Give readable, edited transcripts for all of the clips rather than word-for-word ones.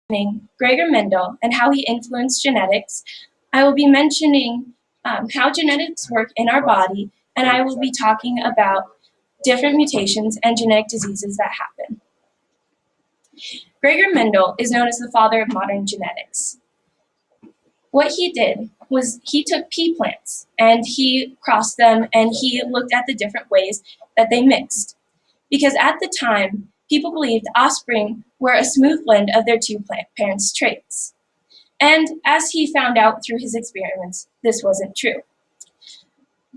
Gregor Mendel and how he influenced genetics. I will be mentioning how genetics work in our body, and I will be talking about different mutations and genetic diseases that happen. Gregor Mendel is known as the father of modern genetics. What he did was he took pea plants and he crossed them and he looked at the different ways that they mixed. Because at the time, people believed offspring were a smooth blend of their two parents' traits. And as he found out through his experiments, this wasn't true.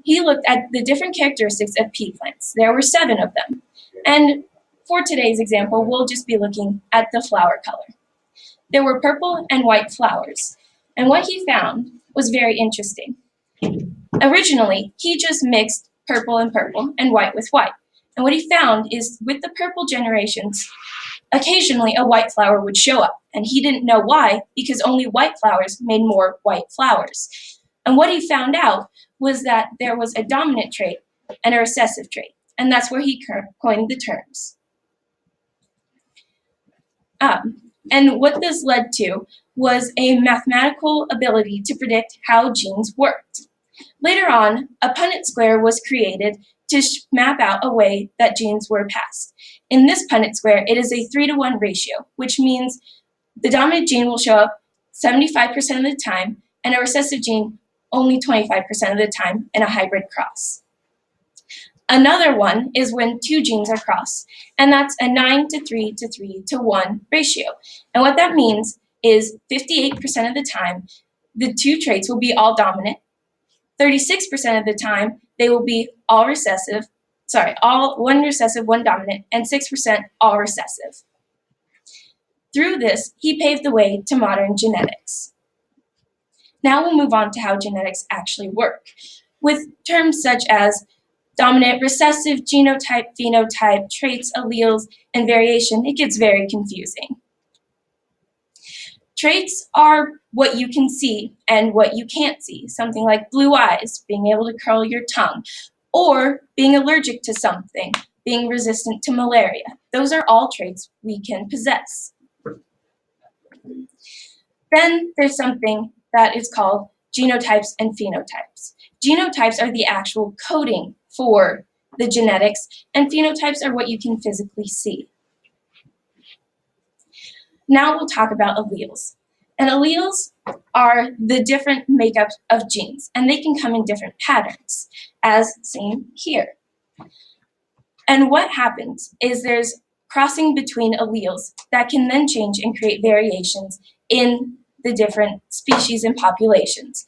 He looked at the different characteristics of pea plants. There were 7 of them. And for today's example, we'll just be looking at the flower color. There were purple and white flowers. And what he found was very interesting. Originally, he just mixed purple and white with white. And what he found is with the purple generations, occasionally a white flower would show up. And he didn't know why, because only white flowers made more white flowers. And what he found out was that there was a dominant trait and a recessive trait. And that's where he coined the terms. And what this led to was a mathematical ability to predict how genes worked. Later on, a Punnett Square was created to map out a way that genes were passed. In this Punnett Square, it is a 3-to-1 ratio, which means the dominant gene will show up 75% of the time, and a recessive gene only 25% of the time in a hybrid cross. Another one is when 2 genes are crossed, and that's a 9-to-3 to 3-to-1 ratio. And what that means is 58% of the time, the 2 traits will be all dominant. 36% of the time, they will be all recessive, all 1 recessive, 1 dominant, and 6% all recessive. Through this, he paved the way to modern genetics. Now we'll move on to how genetics actually work, with terms such as dominant, recessive, genotype, phenotype, traits, alleles, and variation. It gets very confusing. Traits are what you can see and what you can't see, something like blue eyes, being able to curl your tongue, or being allergic to something, being resistant to malaria. Those are all traits we can possess. Then there's something that is called genotypes and phenotypes. Genotypes are the actual coding for the genetics, and phenotypes are what you can physically see. Now we'll talk about alleles. And alleles are the different makeups of genes, and they can come in different patterns, as seen here. And what happens is there's crossing between alleles that can then change and create variations in the different species and populations.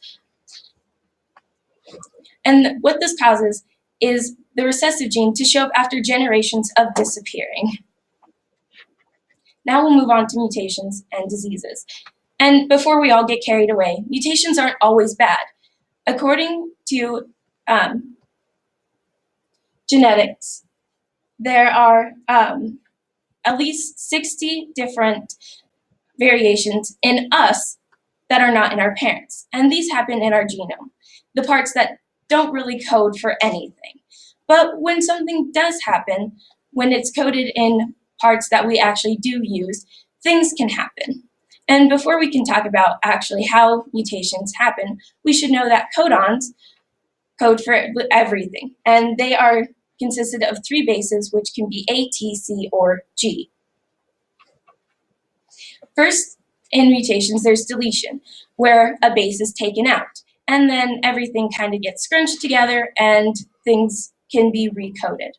And what this causes is the recessive gene to show up after generations of disappearing. Now we'll move on to mutations and diseases. And before we all get carried away, mutations aren't always bad. According to genetics, there are at least 60 different variations in us that are not in our parents. And these happen in our genome, the parts that don't really code for anything. But when something does happen, when it's coded in parts that we actually do use, things can happen. And before we can talk about actually how mutations happen, we should know that codons code for everything. And they are consisted of 3 bases, which can be A, T, C, or G. First, in mutations, there's deletion, where a base is taken out. And then everything kind of gets scrunched together and things can be recoded.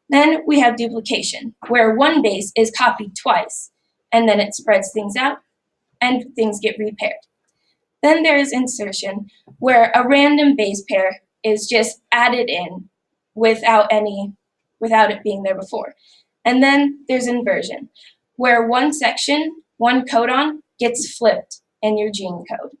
Then we have duplication, where one base is copied twice, and then it spreads things out and things get repaired. Then there is insertion, where a random base pair is just added in without it being there before. And then there's inversion, where one section, one codon, gets flipped in your gene code.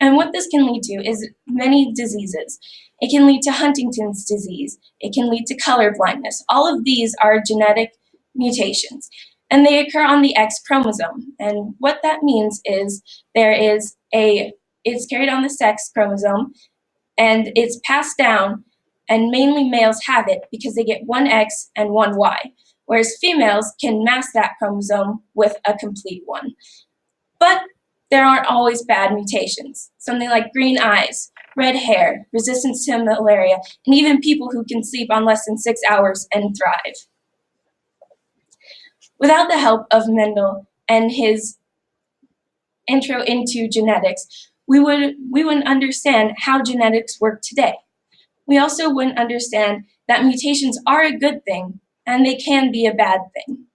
And what this can lead to is many diseases. It can lead to Huntington's disease. It can lead to color blindness. All of these are genetic mutations, and they occur on the X chromosome. And what that means is it's carried on the sex chromosome, and it's passed down, and mainly males have it because they get one X and one Y, whereas females can mask that chromosome with a complete one. But there aren't always bad mutations. Something like green eyes, red hair, resistance to malaria, and even people who can sleep on less than 6 hours and thrive. Without the help of Mendel and his intro into genetics, we wouldn't understand how genetics work today. We also wouldn't understand that mutations are a good thing and they can be a bad thing.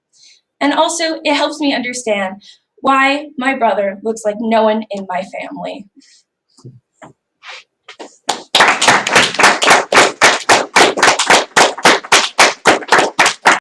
And also, it helps me understand why my brother looks like no one in my family.